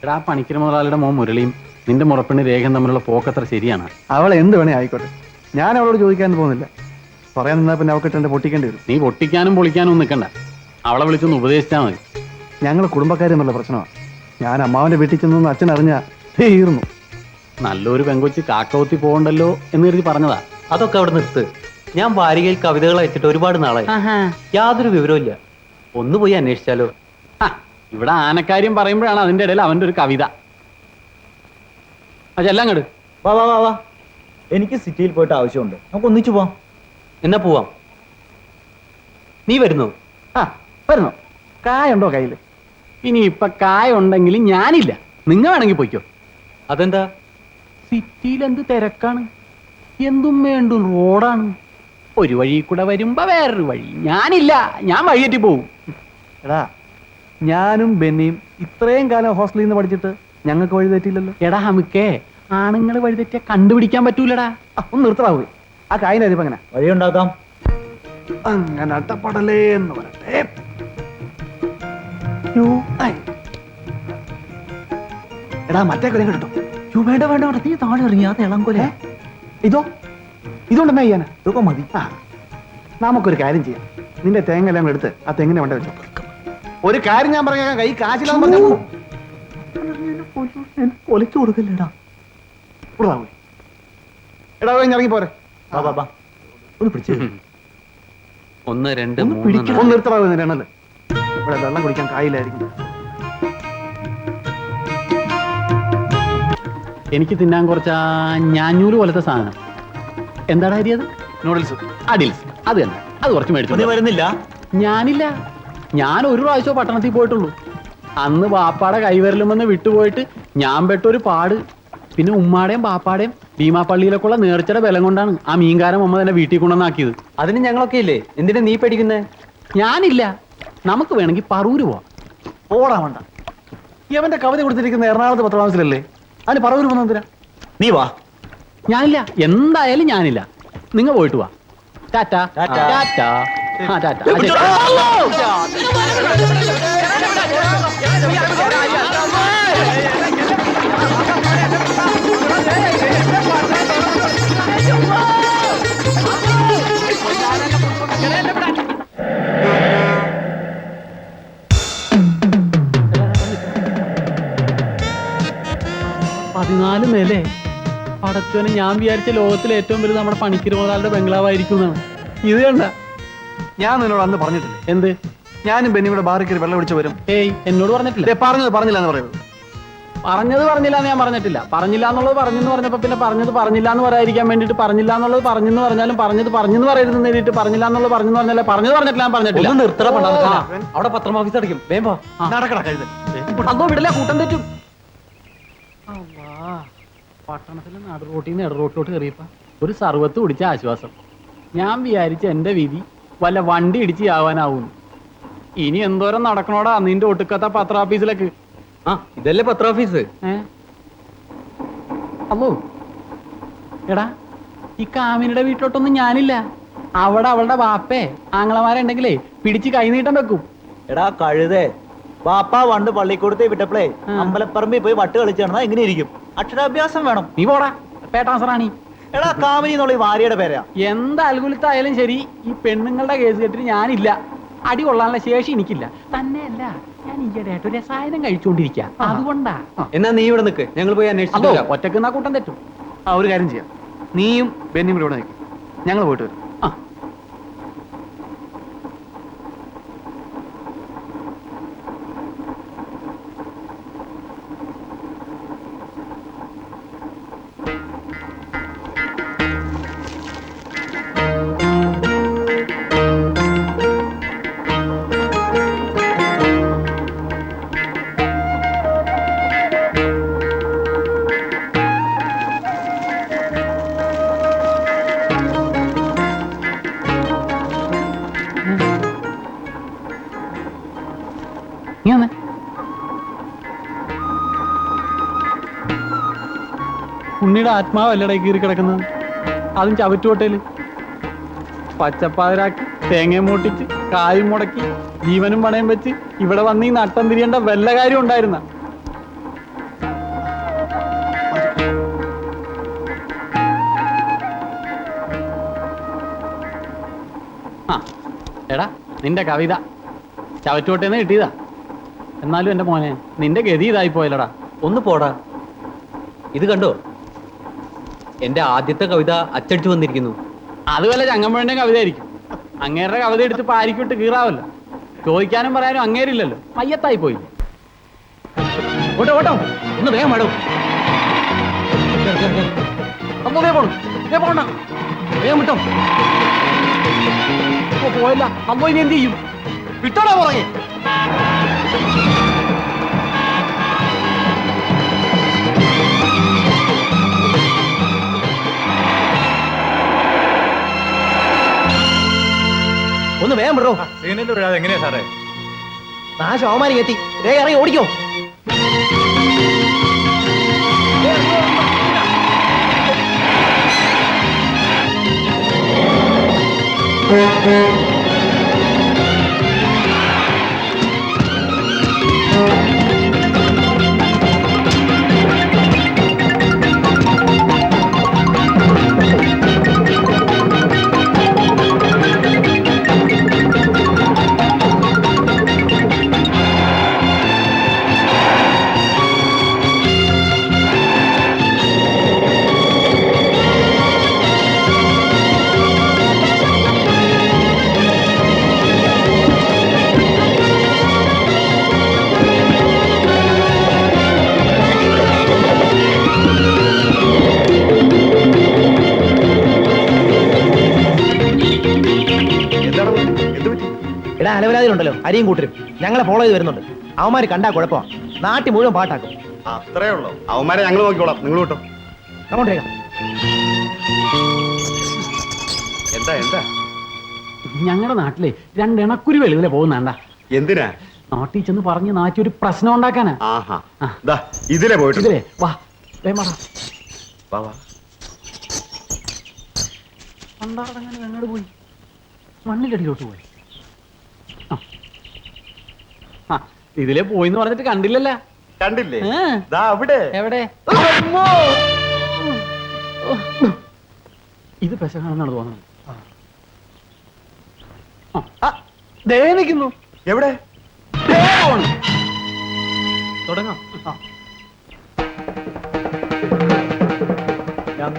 എടാ പണിക്കര മുതലാളിയുടെ മോൻ മുരളിയും നിന്റെ മുറപ്പെണ്ണി രേഖയും തമ്മിലുള്ള പോക്കത്ര ശരിയാണ്. അവൾ എന്ത് വേണേ ആയിക്കോട്ടെ, ഞാൻ അവളോട് ചോദിക്കാൻ പോകുന്നില്ല. പറയാൻ നിന്നാ പിന്നെ അവൾക്ക് എന്നെ പൊട്ടിക്കേണ്ടി വരും. നീ പൊട്ടിക്കാനും പൊളിക്കാനും ഒന്നും നിൽക്കണ്ട, അവളെ വിളിച്ചൊന്ന് ഉപദേശിച്ചാൽ മതി. ഞങ്ങൾ കുടുംബക്കാരെന്നുള്ള പ്രശ്നമാണ്. ഞാൻ അമ്മാവന്റെ വീട്ടിൽ ചെന്നു അച്ഛൻ അറിഞ്ഞാ തീർന്നു. നല്ലൊരു പെങ്കൊച്ച് കാക്കവത്തി പോകണ്ടല്ലോ എന്ന് കരുതി പറഞ്ഞതാ. അതൊക്കെ അവിടെ നിർത്ത്. ഞാൻ വാരികയിൽ കവിതകൾ അയച്ചിട്ട് ഒരുപാട് നാളായി, യാതൊരു വിവരവും ഇല്ല. ഒന്ന് പോയി അന്വേഷിച്ചാലോ? ഇവിടെ ആനക്കാര്യം പറയുമ്പോഴാണ് അതിന്റെ ഇടയിൽ അവന്റെ ഒരു കവിത. അതെല്ലാം കണ്ട് വാ വാ വാ വാ, എനിക്ക് സിറ്റിയിൽ പോയിട്ട് ആവശ്യമുണ്ട്, നമുക്ക് ഒന്നിച്ചു പോവാം. എന്നാ പോവാം. നീ വരുന്നോ? വരുന്നോ? കായുണ്ടോ കയ്യില്? ഇനി ഇപ്പൊ കായ ഉണ്ടെങ്കിലും ഞാനില്ല, നിങ്ങൾ വേണമെങ്കിൽ പോയിക്കോ. അതെന്താ? സിറ്റിയിൽ എന്ത് തിരക്കാണ്, എന്തും വേണ്ടും റോഡാണ്. ഒരു വഴി കൂടെ വരുമ്പോ വേറൊരു വഴി. ഞാനില്ല, ഞാൻ വഴിയേറ്റി പോവും. എടാ, ഞാനും ബെന്നിയും ഇത്രയും കാലം ഹോസ്റ്റലിൽ നിന്ന് പഠിച്ചിട്ട് ഞങ്ങൾക്ക് വഴി തെറ്റിയില്ലല്ലോ. എടാ ഹമിക്കേ, ആണുങ്ങൾ വഴിതെറ്റിയ കണ്ടുപിടിക്കാൻ പറ്റൂലടാ. ഒന്ന് നിർത്തറാവേ, ആ കായിന്റെ അരിപ്പം എങ്ങനെ വഴിയുണ്ടാക്കാം. അങ്ങനെ അട്ടപ്പെടലേ എന്ന് പറയട്ടെ. എടാ, മറ്റേ കൊലം കിട്ടോ? വേണ്ട വേണ്ട വേണ്ട, നീ താഴെ ഇറങ്ങി. അത് ഇളം കൊല. ഇതുകൊണ്ടെന്നാ ചെയ്യാനാ? ഇതൊക്കെ മതി. നമുക്കൊരു കാര്യം ചെയ്യാം. നിന്റെ തേങ്ങ എല്ലാം എടുത്ത് ആ തെങ്ങിനെ വേണ്ട വെച്ചോ. ഒരു കാര്യം ഞാൻ പറയാം, കൈ കാശിലാന്ന് കൊലച്ചു കൊടുക്കല്ലേടാ. എടാ, ഇറങ്ങി പോരെ. ഒന്ന് പിടിച്ചു. 1 2 ഒന്ന് നിർത്തറാവേ നിരണല്ലേ. ഇവിടെ വെള്ളം കുടിക്കാൻ കായില്ലായിരിക്കും. എനിക്ക് തിന്നാൻ കുറച്ച് ഞാഞ്ഞൂല് പോലത്തെ സാധനം. എന്താടാ അരി? അത് നൂഡിൽസ്. അഡിൽസ്. അത് തന്നെ, അത് കുറച്ച് മേടിച്ചു. വരുന്നില്ല? ഞാനില്ല, ഞാൻ ഒരു പ്രാവശ്യം പട്ടണത്തിൽ പോയിട്ടുള്ളൂ. അന്ന് ബാപ്പാടെ കൈവരലും വന്ന് വിട്ടുപോയിട്ട് ഞാൻ പെട്ടൊരു പാട്. പിന്നെ ഉമ്മാടേയും ബാപ്പാടേയും ഭീമാപ്പള്ളിയിലൊക്കെ ഉള്ള നേർച്ചയുടെ ബലം കൊണ്ടാണ് ആ മീൻകാരൻ അമ്മ തന്നെ വീട്ടിൽ കൊണ്ടുവന്നാക്കിയത്. അതിന് ഞങ്ങളൊക്കെ ഇല്ലേ, എന്തിനാ നീ പേടിക്കുന്നേ? ഞാനില്ല, നമുക്ക് വേണമെങ്കിൽ പറൂര് പോവാം. ഓടാ വേണ്ട, ഇവന്റെ കവിത കൊടുത്തിരിക്കുന്ന എറണാകുളത്ത് പത്രമാസത്തിലല്ലേ, അതിന് പറവൂര് പോകുന്ന എന്തിനാ? നീ വാ. ഞാനില്ല, എന്തായാലും ഞാനില്ല. നിങ്ങൾ പോയിട്ട് വാ. ടാറ്റാ ടാറ്റാ. ആ ടാറ്റാ. 14 നിലേ. പടച്ചോനെ, ഞാൻ വിചാരിച്ച ലോകത്തിലെ ഏറ്റവും വലുത് നമ്മുടെ പണിക്കര് മുതലാളിയുടെ ബംഗ്ലാവായിരിക്കും എന്നാണ്. ഇത് കണ്ട. ഞാൻ നിന്നോട് അന്ന് പറഞ്ഞിട്ടില്ലേ എന്ത്? ഞാനും ബെന്നി കൂടെ ബാറിൽ കയറി വെള്ളം ഒഴിച്ച് വരും. ഏയ്, എന്നോട് പറഞ്ഞിട്ടില്ല. പറഞ്ഞില്ല എന്ന് പറയുന്നത്. പറഞ്ഞില്ല എന്ന് ഞാൻ പറഞ്ഞിട്ടില്ല. പറഞ്ഞില്ല എന്നുള്ളത് പറഞ്ഞെന്ന് പറഞ്ഞപ്പോ പിന്നെ പറഞ്ഞില്ല എന്ന് പറയാതിരിക്കാൻ വേണ്ടിട്ട് പറഞ്ഞില്ല എന്നുള്ളത് പറഞ്ഞെന്ന് പറഞ്ഞാലും പറഞ്ഞെന്ന് പറയരുതെന്ന് എഴുതിയിട്ട് പറഞ്ഞില്ല എന്നുള്ളത് പറഞ്ഞെന്നല്ല. പറഞ്ഞിട്ടില്ല, ഞാൻ പറഞ്ഞിട്ടില്ല. നിർത്തറ അവിടെ പത്രം ഓഫീസ് അടിക്കും. വേമ്പോ നടക്കട കഴുത. അതോ വിടല, കൂട്ടം തെറ്റും. പട്ടണത്തിലെ നടുറോട്ടിൽ നിന്ന് ഇടറോട്ടിലോട്ട് കയറിയപ്പോ ഒരു സർവത്ത് കുടിച്ച ആശ്വാസം. ഞാൻ വിചാരിച്ച എന്റെ വിധി വല്ല വണ്ടി ഇടിച്ച് ആവാനാവുന്നു. ഇനി എന്തോരം നടക്കണോടാ നിന്റെ ഒട്ടുക്കത്ത പത്ര ഓഫീസിലേക്ക്. ഇതല്ലേ പത്ര ഓഫീസ്? അല്ലോ എടാ, ഈ കാമിനിയുടെ വീട്ടിലോട്ടൊന്നും ഞാനില്ല. അവിടെ അവളുടെ ബാപ്പേ ആങ്ങളമാരുണ്ടെങ്കിലേ പിടിച്ച് കൈനീട്ടം വെക്കും. എടാ കഴുതേ, പാപ്പ പണ്ട് പള്ളിക്കൂടത്തെ വിട്ടപ്പോഴേ അമ്പലപ്പറമ്പിൽ പോയി വട്ട് കളിച്ചു നടന്നാ എങ്ങനെ ഇരിക്കും? അക്ഷരാഭ്യാസം വേണം. നീ പോടാ പേട്ടാസറാണി. എടാ, കാമിനി എന്നുള്ള ഈ ഭാര്യയുടെ പേരാ. എന്ത് അൽഗുലത്തായാലും ശരി, ഈ പെണ്ണുങ്ങളുടെ കേസ് കെട്ടിന് ഞാനില്ല. അടി കൊള്ളാനുള്ള ശേഷി എനിക്കില്ല. തന്നെയല്ല, ഞാൻ ഈയിടെയായിട്ട് ഒരു രസായനം കഴിച്ചുകൊണ്ടിരിക്കുക, അതുകൊണ്ടാ. എന്നാ നീ ഇവിടെ നിൽക്ക്, ഞങ്ങൾ പോയി അന്വേഷിച്ചോ. ഒറ്റക്ക് എന്നാ കൂട്ടം തെറ്റും. ഒരു കാര്യം ചെയ്യാം, നീയും ബെന്നിയും കൂടെ ഇവിടെ നിൽക്കും, ഞങ്ങൾ പോയിട്ട് വരും. ഉണ്ണിയുടെ ആത്മാവല്ലട കീറി കിടക്കുന്നത്, അതും ചവറ്റുകൊട്ടയില്. പച്ചപ്പാതിരാക്കി തേങ്ങയും മൂട്ടിച്ച് കായും മുടക്കി ജീവനും പണയം വെച്ച് ഇവിടെ വന്ന് ഈ നട്ടം തിരിയേണ്ട വല്ല കാര്യം ഉണ്ടായിരുന്ന? എടാ നിന്റെ കവിത ചവറ്റുകൊട്ടേന്ന് കിട്ടിയതാ. എന്നാലും എന്റെ മോനെ നിന്റെ ഗതി ഇതായി പോയല്ലടാ. ഒന്ന് പോടാ. ഇത് കണ്ടോ, എന്റെ ആദ്യത്തെ കവിത അച്ചടിച്ചു വന്നിരിക്കുന്നു. അത് വല്ല ചങ്ങമ്പുഴന്റെ കവിത ആയിരിക്കും. അങ്ങേരുടെ കവിത എടുത്ത് പാരിക്കിട്ട് കീറാവല്ലോ. ചോദിക്കാനും പറയാനും അങ്ങേരില്ലല്ലോ. മയ്യത്തായി പോയി. ഓട്ടോ ഓട്ടോ, ഒന്ന് വേഗം വേണം. അമ്മ വേ പോണം, വേ പോണ്ട, വേഗം വിട്ടോ. പോയില്ല. അമ്മ ഇനി എന്ത് ചെയ്യും? വിട്ടോടാ പുറകെ. ഒന്ന് വേഗം വിടോ. സീനിൽ വിടാതെ എങ്ങനെയാ സാറേ? നാശം അവമാനിക്ക് എത്തി. വേഗം ഇറങ്ങി ഓടിക്കോ. എടാ അലവലാതിലുണ്ടല്ലോ അരിയും കൂട്ടരും ഞങ്ങളെ ഫോളോ ചെയ്ത് വരുന്നുണ്ട്. അവന്മാര് കണ്ടാ കുഴപ്പമാ. നാട്ടിൽ മുഴുവൻ പാട്ടാക്കും. അത്രേ ഉള്ളൂ. അവന്മാരെ ഞങ്ങൾ നോക്കിക്കോളാം, നിങ്ങൾ വിട്ടോ. അങ്ങോട്ടേ എന്താ എന്താ? ഞങ്ങളുടെ നാട്ടിലെ രണ്ടെണക്കുരി വെളിവിലെ പോകുന്നണ്ട. എന്തിനാ? നാട്ടിൽ ചെന്ന് പറഞ്ഞ് നാട്ടി ഒരു പ്രശ്നം ഉണ്ടാക്കാനാ. ആഹാ, ദാ ഇതിലെ പോയിട്ട് ഇതിലേ വാ വേമാടാ. വാ, വാ. പണ്ടാറടങ്ങനെ ഞങ്ങോട് പോയി മണ്ണിലടിയിലോട്ട് പോയി. ആ ഇതിലെ പോയിന്ന് പറഞ്ഞിട്ട് കണ്ടില്ലല്ല. കണ്ടില്ലേ? ഏ? ദാ അവിടെ. എവിടെ? ഇത് പെശകാണെന്നാണ് തോന്നുന്നത്. ദേ നിൽക്കുന്നു. എവിടെ? ദേ പോണ്. തുടങ്ങാം.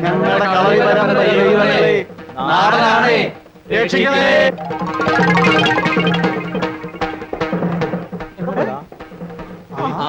ഞങ്ങളുടെ കളരിവരം ദൈവമേ, നാടനാണേ, രക്ഷിക്കണേ. ആ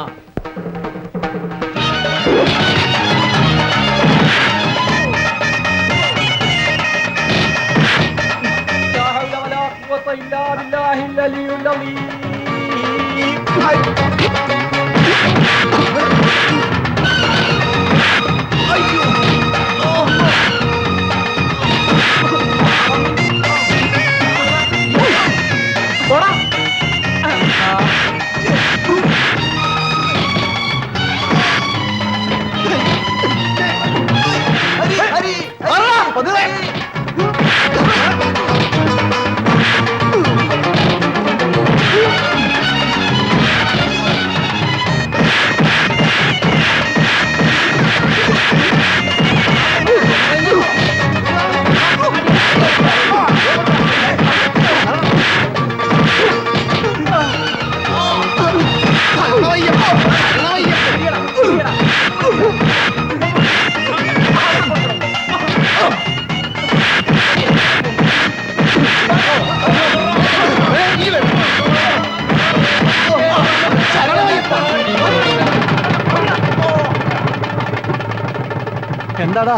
എന്താടാ,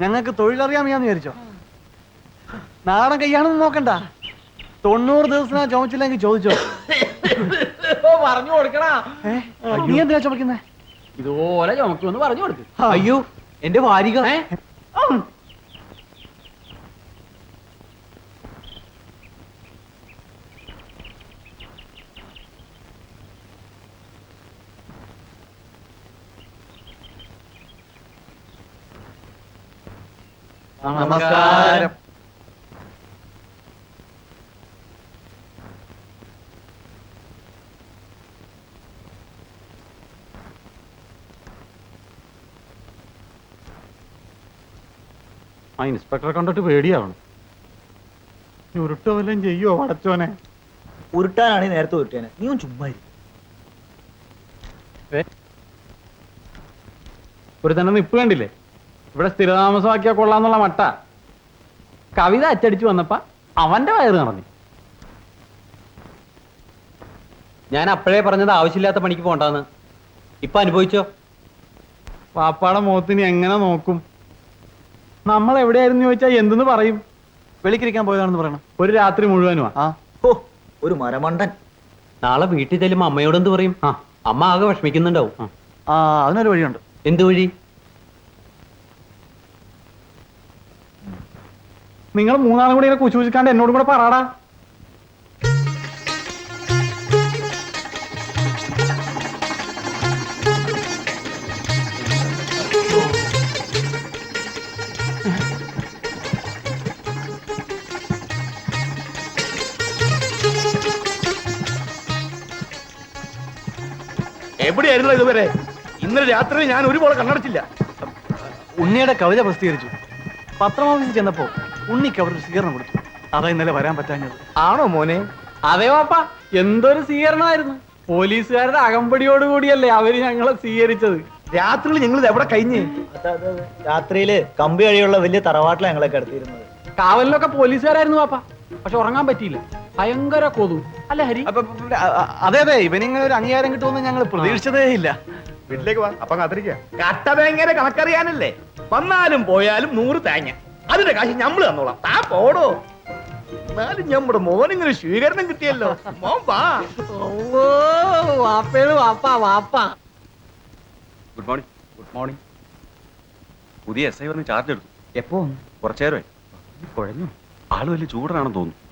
ഞങ്ങൾക്ക് തൊഴിലറിയാമെന്ന് വിചാരിച്ചോ? നാടൻ കയ്യാണെന്ന് നോക്കണ്ട. 90 ദിവസം ചുമച്ചില്ലെങ്കിൽ ചോദിച്ചോ. പറഞ്ഞു കൊടുക്കണ. നീ എന്തിനാ ചുമക്കുന്നേ? ഇതുപോലെ ചുമക്കുമെന്ന് പറഞ്ഞു കൊടുക്ക്. അയ്യോ എന്റെ വാരിക. നമസ്കാരം. ആ ഇൻസ്പെക്ടറെ കണ്ടിട്ട് പേടിയാവണം. ഉരുട്ടോ വല്ലതും ചെയ്യോ പടച്ചോനെ? ഉരുട്ടാനാണെങ്കിൽ നേരത്തെ ഉരുട്ടാന്. നീ ഒന്ന് ചുമ്മാ ഇരി. ഒരു തന്നെ നിപ്പ് കണ്ടില്ലേ? ഇവിടെ സ്ഥിരതാമസമാക്കിയാ കൊള്ളാന്നുള്ള മട്ട. കവിത അച്ചടിച്ചു വന്നപ്പോ അവന്റെ വയറ് നിറഞ്ഞു. ഞാൻ അപ്പോഴേ പറഞ്ഞത് ആവശ്യമില്ലാത്ത പണിക്ക് പോണ്ടെന്ന്. ഇപ്പൊ അനുഭവിച്ചോ? പാപ്പാടെ മുഖത്തിന് എങ്ങനെ നോക്കും? നമ്മൾ എവിടെയായിരുന്നു ചോദിച്ചാൽ എന്തെന്ന് പറയും? വെളിക്കിരിക്കാൻ പോയതാണെന്ന് പറയണം. ഒരു രാത്രി മുഴുവനുമാ. ആ ഓ, ഒരു മരമണ്ടൻ. നാളെ വീട്ടിൽ ചെല്ലുമ്പോ അമ്മയോട് എന്ത് പറയും? ആ. അമ്മ ആകെ വിഷമിക്കുന്നുണ്ടാവും. ആ അതിനൊരു വഴിയുണ്ട്. എന്ത് വഴി? നിങ്ങൾ മൂന്നാളും കൂടി ഇങ്ങനെ കുശുകുശിക്കാണ്ട് എന്നോടും കൂടെ പറയാടാ. എവിടെയായിരുന്നു ഇതുവരെ? ഇന്നലെ രാത്രി ഞാൻ ഒരുപോലെ കണ്ണടച്ചില്ല. ഉണ്ണിയുടെ കവിത പ്രസിദ്ധീകരിച്ചു. പത്രമാഫീസിൽ ചെന്നപ്പോ ഉണ്ണിക്ക് അവർ സ്വീകരണം കൊടുത്തു. അതാ ഇന്നലെ വരാൻ പറ്റാഞ്ഞത്. ആണോ മോനെ? അതെ പാപ്പ, എന്തൊരു സ്വീകരണമായിരുന്നു. പോലീസുകാരുടെ അകമ്പടിയോടുകൂടിയല്ലേ അവര് ഞങ്ങളെ സ്വീകരിച്ചത്. രാത്രിയിൽ ഞങ്ങൾ ഇത് എവിടെ കഴിഞ്ഞ്? രാത്രിയില് കമ്പി വഴിയുള്ള വലിയ തറവാട്ടിലാണ് ഞങ്ങളെ കിടത്തിയിരുന്നത്. കാവലിലൊക്കെ പോലീസുകാരായിരുന്നു പാപ്പ. പക്ഷെ ഉറങ്ങാൻ പറ്റിയില്ല. ഭയങ്കര കൊതു അല്ല ഹരി? അതെ അതെ, ഇവനിങ്ങനെ ഒരു അംഗീകാരം കിട്ടുമെന്ന് ഞങ്ങൾ പ്രതീക്ഷിച്ചതേ ഇല്ല. വീട്ടിലേക്ക് വാ, അപ്പം കാത്തിരിക്കുക. കട്ട തേങ്ങയുടെ കണക്കറിയാനല്ലേ? വന്നാലും പോയാലും 100 തേങ്ങ. അതിന്റെ കാശ് ഞമ്മള് തന്നോളാം. താ പോടോ. എന്നാലും നമ്മുടെ മോനിങ്ങനെ സ്വീകരണം കിട്ടിയല്ലോ. മോൻ വാ. വാപ്പേള് വാപ്പാ വാപ്പാ. Good morning. Good morning. പുതിയ എസ് ഐ വന്ന് ചാർജ് എടുത്തു. എപ്പോ? കുറച്ചു നേരമായി. കുഴഞ്ഞു. ആള് വലിയ ചൂടനാണെന്ന് തോന്നുന്നു.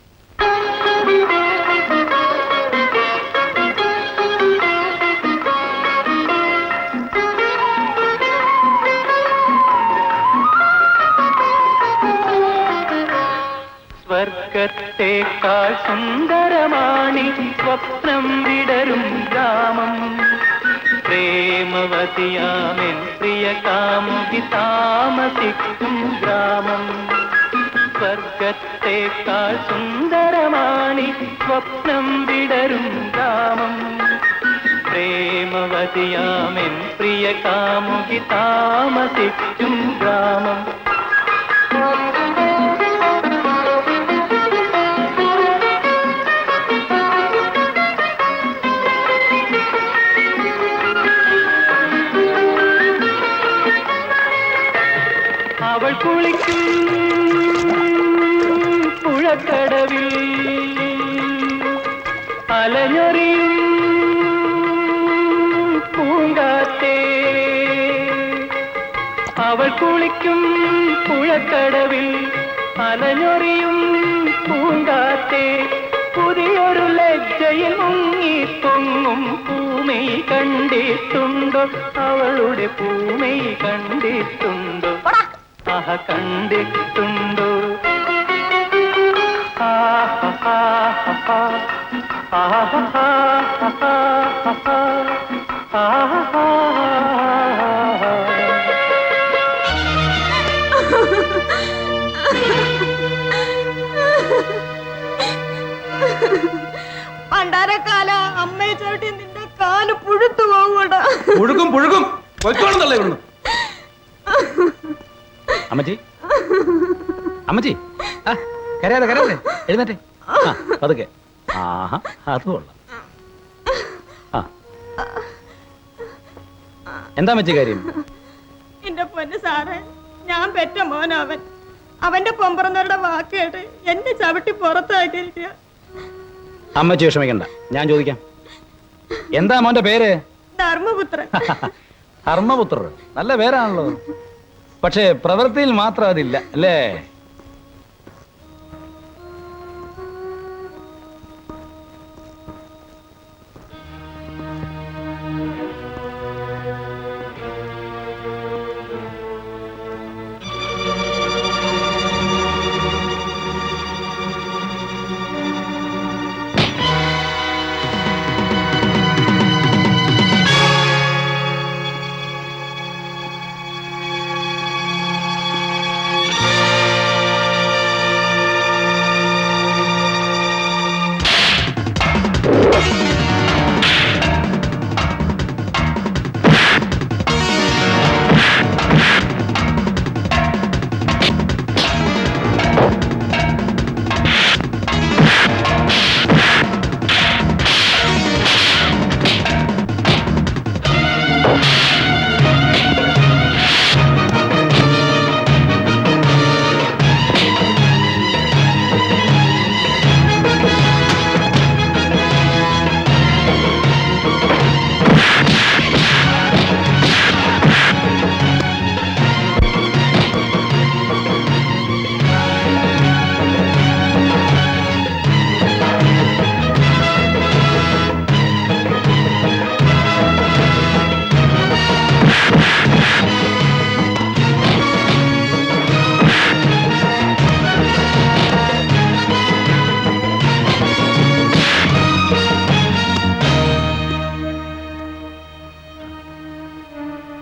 സ്വർഗത്തേക്കാൾ സുന്ദരമാണി സ്വപ്നം വിടരും ഗ്രാമം. പ്രേമവതിയാമെൻ പ്രിയ കാമുകി താമസിക്കും ഗ്രാമം. സ്വർഗത്തേക്കാൾ സുന്ദരമാണി സ്വപ്നം വിടരും ഗ്രാമം. പ്രേമവതിയാമെൻ പ്രിയ കാമുകി താമസിക്കും ഗ്രാമം. അവൾ കുളിക്കും പുഴക്കടവിൽ അലഞ്ഞൊറിയും പൂങ്കാറ്റേ. അവൾ കുളിക്കും പുഴക്കടവിൽ അലഞ്ഞൊറിയും പൂങ്കാറ്റേ. പുതിയൊരു ലജ്ജയിൽ മുങ്ങി പൊങ്ങും പൂമൈ കണ്ടിട്ടുണ്ടോ? അവളുടെ പൂമൈ കണ്ടിട്ടുണ്ടോ? ആഹ കണ്ടിട്ടുണ്ടോ? പണ്ടാരക്കാല അമ്മയെ ചവിട്ടി നിന്റെ കാല് പുഴുത്തു പോകൂടാ. പുഴുകും പുഴുകും. കൊയ്ത്തോണെന്നല്ലേ ഇവിടുന്ന്. അമ്മച്ചി, അമ്മച്ചി, കരയാതെ കരയാതെ, എഴുന്നേറ്റെ. അതൊക്കെ ആഹാ, അത് കൊള്ളാം. എന്താ അമ്മച്ചി കാര്യം? എന്റെ പൊന്ന് സാറേ, ഞാൻ പെറ്റ മോനവൻ. അവന്റെ പൊമ്പറന്നവരുടെ വാക്ക് കേട്ട് എന്നെ ചവിട്ടി പുറത്താക്കിയിരിക്കുക. അമ്മച്ചി വിഷമിക്കണ്ട, ഞാൻ ചോദിക്കാം. എന്താ മോന്റെ പേര്? ധർമ്മപുത്രൻ. ധർമ്മപുത്രർ നല്ല പേരാണല്ലോ. പക്ഷേ പ്രവൃത്തിയിൽ മാത്രം അതില്ല അല്ലേ?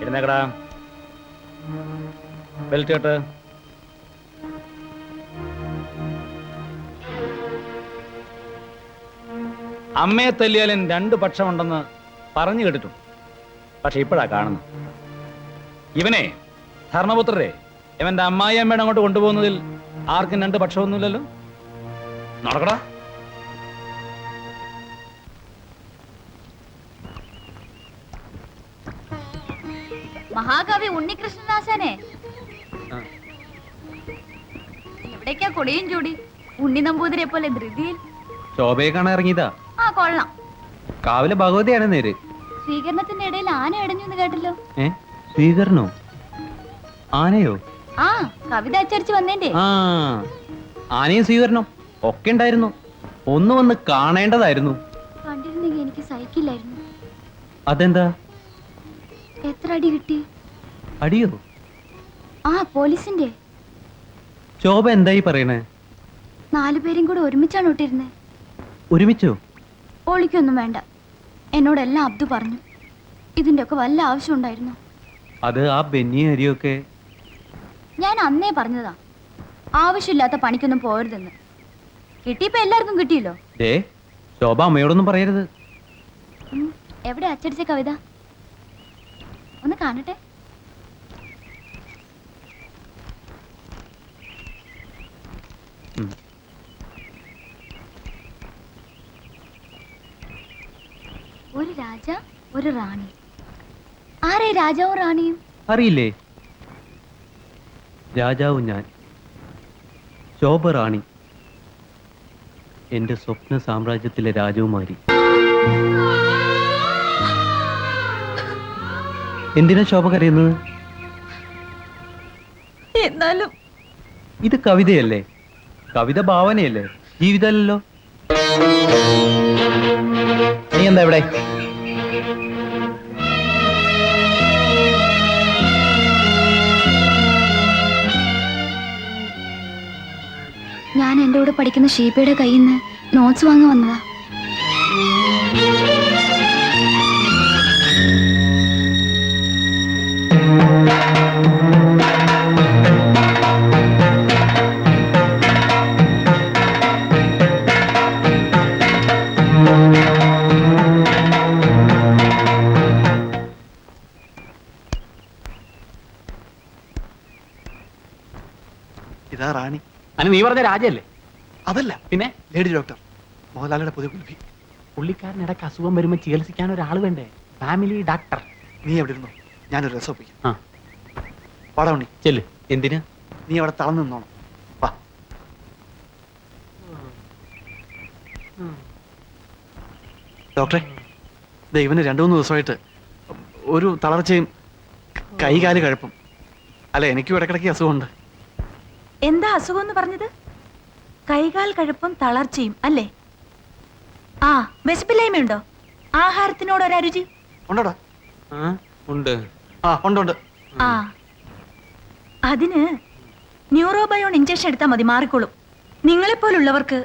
എഴുന്നേക്കടാ. ബെൽറ്റ് കെട്ട്. അമ്മയെ തല്ലിയാലും രണ്ടു പക്ഷമുണ്ടെന്ന് പറഞ്ഞു കേട്ടിട്ടുണ്ട്. പക്ഷെ ഇപ്പോഴാ കാണുന്നു. ഇവനെ ധർമ്മപുത്രരെ ഇവന്റെ അമ്മായി അമ്മയുടെ അങ്ങോട്ട് കൊണ്ടുപോകുന്നതിൽ ആർക്കും രണ്ട് പക്ഷമൊന്നുമില്ലല്ലോ. നടക്കടാ. മഹാകവി ഉണ്ണികൃഷ്ണദാസനെ എവിടേക്കാ കൊടിയും ചൂടി? ഉണ്ണി നമ്പൂതിരെ പോലെ ധൃതിയിൽ. ശോഭയെ കാണാൻ ഇറങ്ങിയതാ. ആ കൊള്ളാം. കാവിലെ ഭഗവതിയാണ് നേര്. സ്വീകരണത്തിന്റെ ഇടയിൽ ആന ഇടഞ്ഞു എന്ന് കേട്ടല്ലോ. സ്വീകരണോ? ആനയോ? ആ കവിത അച്ചടിച്ച് വന്നേന്റെ. ആ ആനയും സ്വീകരണം ഒക്കെ ഉണ്ടായിരുന്നു. ഒന്ന് വന്ന് കാണേണ്ടതായിരുന്നു. കണ്ടിരുന്നെങ്കിൽ എനിക്ക് സഹിക്കില്ലായിരുന്നു. അതെന്താ? എത്ര അടി കിട്ടി? അടിയോ? ആ പോലീസിന്റെ. ശോഭ എന്തായി പറയണേ? 4 പേരും കൂടെ ഒരുമിച്ചാണ് ഇട്ടിരുന്നേ. ഒരുമിച്ചോ? ഒളിക്കൊന്നും വേണ്ട, എന്നോടെല്ലാം അബ്ദു പറഞ്ഞു. ഇതിന്റെ ഒക്കെ വല്ല ആവശ്യം ഉണ്ടായിരുന്നു? അത് ആ ബെന്നി അരിയൊക്കെ ഞാൻ അന്നേ പറഞ്ഞതാ, ആവശ്യമില്ലാത്ത പണിക്കൊന്നും പോരുതെന്ന്. കിട്ടിയപ്പോ എല്ലാവർക്കും കിട്ടിയല്ലോ. ദേ ശോഭ അമ്മയോടൊന്നും പറയരുത്. എവിടെ അച്ചടിച്ച കവിത? ഒന്ന് കാണട്ടെ. ഒരു രാജ ഒരു റാണി. ആരെ രാജാവും റാണിയും? അറിയില്ലേ? രാജാവ് ഞാൻ, ശോഭ റാണി, എന്റെ സ്വപ്ന സാമ്രാജ്യത്തിലെ രാജകുമാരി. എന്തിനാ ശോഭ കരയുന്നത്? എന്നാലും ഇത് കവിതയല്ലേ? കവിത ഭാവനയല്ലേ, ജീവിതമല്ലല്ലോ. നീ എന്താ ഇവിടെ? ഞാൻ എൻ്റെ കൂടെ പഠിക്കുന്ന ഷീബയുടെ കയ്യിൽ നിന്ന് നോട്ട്സ് വാങ്ങാൻ വന്നതാ. ഇതാ റാണി. അനി നീ പറഞ്ഞ രാജയല്ലേ? അതല്ല, പിന്നെ ലേഡി ഡോക്ടർ, മോഹൻലാലിന്റെ പുതിയ കുൽഫി. പുള്ളിക്കാരൻ ഇടയ്ക്ക് അസുഖം വരുമ്പോ ചികിത്സിക്കാൻ ഒരാൾ വേണ്ടേ? Family doctor. നീ എവിടെ ഇരുന്നോ, ഞാനൊരു രസം ഒപ്പിക്കും. ആ പാടാ ഉണ്ണി. ചെല്ല്. എന്തിനാ? നീ അവിടെ തളർന്നു നിന്നോണം. വാ. ഡോക്ടറെ, ദൈവന് 2-3 ദിവസമായിട്ട് ഒരു തളർച്ചയും കൈകാല് കഴപ്പും. അല്ല, എനിക്കും ഇടയ്ക്കിടയ്ക്ക് അസുഖമുണ്ട്. എന്താ അസുഖം എന്ന് പറഞ്ഞത്? കൈകാൽ കഴുപ്പും തളർച്ചയും അല്ലേ? ആ വിശപ്പില്ലായ്മയുണ്ടോ? ആഹാരത്തിനോട് ഒരരുചി ഉണ്ടോടാ? ഉണ്ട്. ആ ഉണ്ട്. ആ അതിന് ന്യൂറോബയോൺ ഇഞ്ചക്ഷൻ എടുത്താൽ മതി, മാറിക്കോളും. നിങ്ങളെപ്പോലുള്ളവർക്ക്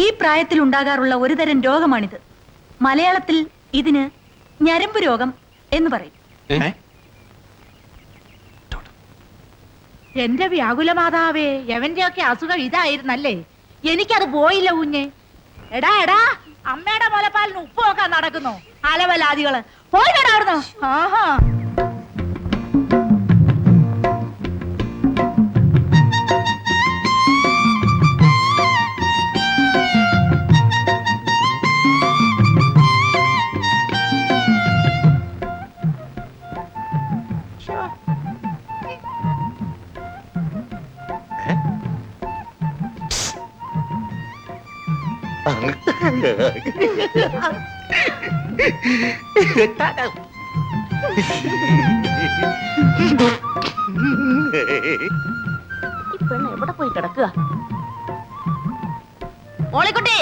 ഈ പ്രായത്തിൽ ഉണ്ടാകാറുള്ള ഒരു തരം രോഗമാണിത്. മലയാളത്തിൽ ഇതിന് ഞരമ്പ് രോഗം എന്ന് പറയും. എന്റെ വ്യാകുലമാതാവേ, എവന്റെയൊക്കെ അസുഖം ഇതായിരുന്നല്ലേ? എനിക്കത് പോയില്ല കുഞ്ഞെ. എടാ അമ്മയുടെ മുലപ്പാലിന് ഉപ്പൊക്കെ നടക്കുന്നു അലവലാദികള്. പോയിടാ അവിടുന്ന്. ആഹാ എവിടെ പോയി കിടക്കുക? മോളിക്കുട്ടി,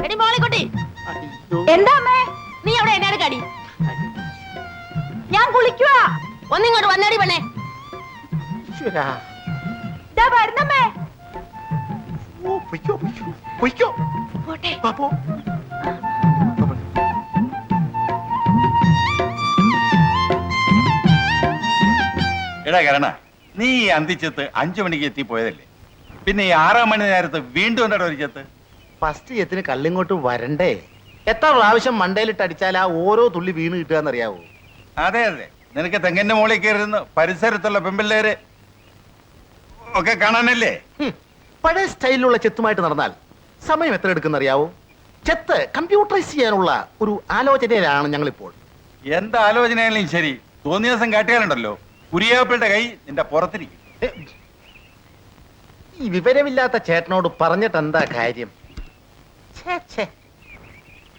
എടി മോളിക്കുട്ടി. എന്താ അമ്മേ നീ അവിടെ എന്നാണ് കടി? ഞാൻ കുളിക്കുക. ഒന്നിങ്ങോട്ട് വന്നടി പെണ്ണേ. വരുന്നമ്മേ. പോട്ടെ. എടാ കരണ, നീ ഈ അന്തിച്ചത്ത് 5 മണിക്ക് എത്തിപ്പോയതല്ലേ? പിന്നെ ഈ 6 മണി നേരത്ത് വീണ്ടും എന്താ ഒരു ചെത്ത്? ഫസ്റ്റ് എത്തിന് കല്ലിങ്ങോട്ട് വരണ്ടേ? എത്ര പ്രാവശ്യം മണ്ടയിലിട്ട് അടിച്ചാൽ ആ ഓരോ തുള്ളി വീണ് കിട്ടുകയെന്നറിയാവോ? അതെ അതെ, നിനക്ക് തെങ്ങിന്റെ മുകളിൽ കയറുന്ന പരിസരത്തുള്ള പെമ്പിള്ളേര് ഒക്കെ കാണാനല്ലേ? പഴയ സ്റ്റൈലിലുള്ള ചെത്തുമായിട്ട് നടന്നാൽ സമയം എത്ര എടുക്കുന്നറിയാവോ? ചെത്ത് കമ്പ്യൂട്ടറൈസ് ചെയ്യാനുള്ള ഒരു ആലോചനയിലാണ് ഞങ്ങളിപ്പോൾ. എന്ത് ആലോചനയായാലും ശരി, തോന്നിയ ദിവസം കാട്ടിയാലുണ്ടല്ലോ കുരിയാപ്പിളുടെ കൈ നിന്റെ പുറത്തിരിക്കും. ഈ വിവരമില്ലാത്ത ചേട്ടനോട് പറഞ്ഞിട്ട് എന്താ കാര്യം?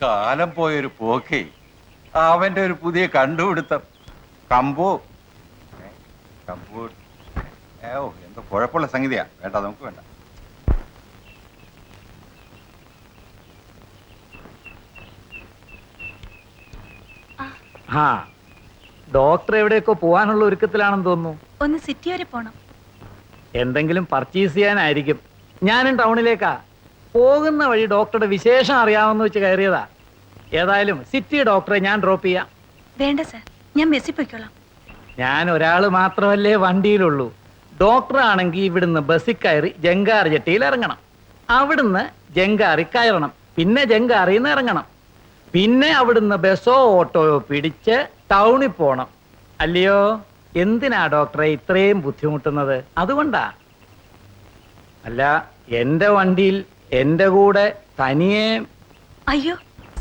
കാലം പോയൊരു പോക്കേ, അവന്റെ ഒരു പുതിയ കണ്ടുപിടുത്തം. കമ്പോ എന്തോ കുഴപ്പമുള്ള സംഗതിയാ. വേണ്ട, നമുക്ക് വേണ്ട. ആ ഡോക്ടർ എവിടെയൊക്കെ പോവാനുള്ള ഒരുക്കത്തിലാണെന്ന് തോന്നുന്നു. ഒന്ന് സിറ്റി വരെ പോണം. എന്തെങ്കിലും പർച്ചേസ് ചെയ്യാനായിരിക്കും. ഞാനും ടൗണിലേക്കാ പോകുന്ന വഴി ഡോക്ടറുടെ വിശേഷം അറിയാമെന്ന് വെച്ച് കയറിയതാ. ഏതായാലും സിറ്റി ഡോക്ടറെ ഞാൻ ഡ്രോപ്പ് ചെയ്യാം. വേണ്ട സർ, ഞാൻ ബസ്സിൽ പോയിക്കോളാം. ഞാൻ ഒരാൾ മാത്രമല്ലേ വണ്ടിയിലുള്ളൂ. ഡോക്ടർ ആണെങ്കിൽ ഇവിടുന്ന് ബസ്സിൽ കയറി ജങ്കാർ ജെട്ടിയിൽ ഇറങ്ങണം, അവിടുന്ന് ജങ്കാറി കയറണം, പിന്നെ ജങ്കാറിൽ നിന്ന് ഇറങ്ങണം, പിന്നെ അവിടുന്ന് ബസ്സോ ഓട്ടോയോ പിടിച്ച് ടൗണിൽ പോണം. അല്ലയോ? എന്തിനാ ഡോക്ടറെ ഇത്രയും ബുദ്ധിമുട്ടുന്നത്? അതുകൊണ്ടാ. അല്ല, എന്റെ വണ്ടിയിൽ എന്റെ കൂടെ തനിയെ. അയ്യോ,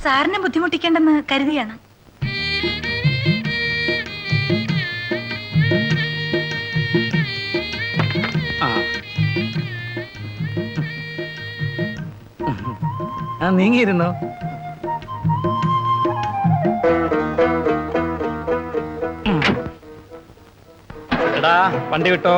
സാറിനെ ബുദ്ധിമുട്ടിക്കേണ്ടെന്ന് കരുതിയാണ്. നീങ്ങിയിരുന്നോ? എടാ വണ്ടി വിട്ടോ.